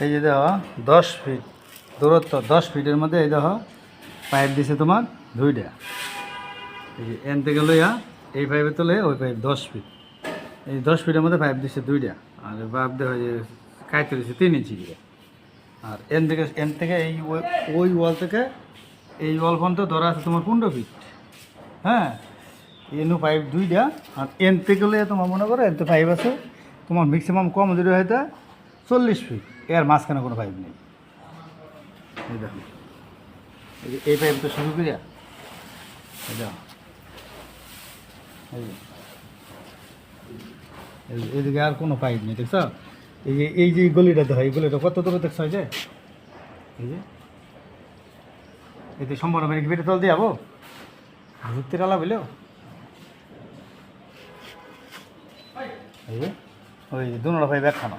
এই যে দেখো 10 ফিট দূরত্ব, 10 ফিটের মধ্যে এই দেখো পাইপ দিছে তোমার দুইটা। এই যে এন থেকে লইয়া এই পাইপে তোলে ওই পাইপ 10 ফিট, এই 10 ফিটের মধ্যে পাইপ দিছে দুইটা। আর পাইপ দেওয়া যে কাইতে দিচ্ছে 3 ইঞ্চি দিয়ে। আর এন থেকে এই ওই ওয়াল থেকে এই ওয়াল পর্যন্ত ধরা আছে তোমার 15 ফিট। হ্যাঁ, এনু পাইপ দুইটা। আর এন থেকে লইয়া তোমার মনে করো এনতে পাইপ আছে তোমার ম্যাক্সিমাম কম দূরে হয়তো 40 ফিট, এর মাঝখানে কোনো পাইপ নেই। এই দেখো এই পাইপ তো শুরু করিয়া এই দেখো এইদিকে আর কোনো পাইপ নেই, দেখছ? এই যে গলিটা দেখো, এই গলিটা কত দূরে দেখছ? যে এই যে এতে সম্পূর্ণ বেরিয়ে বেরিয়ে তল দিয়ে যাবো ঘুরতে ডালা বুঝলেও। এই যে ওই দুনোটা পাইপ একখানা।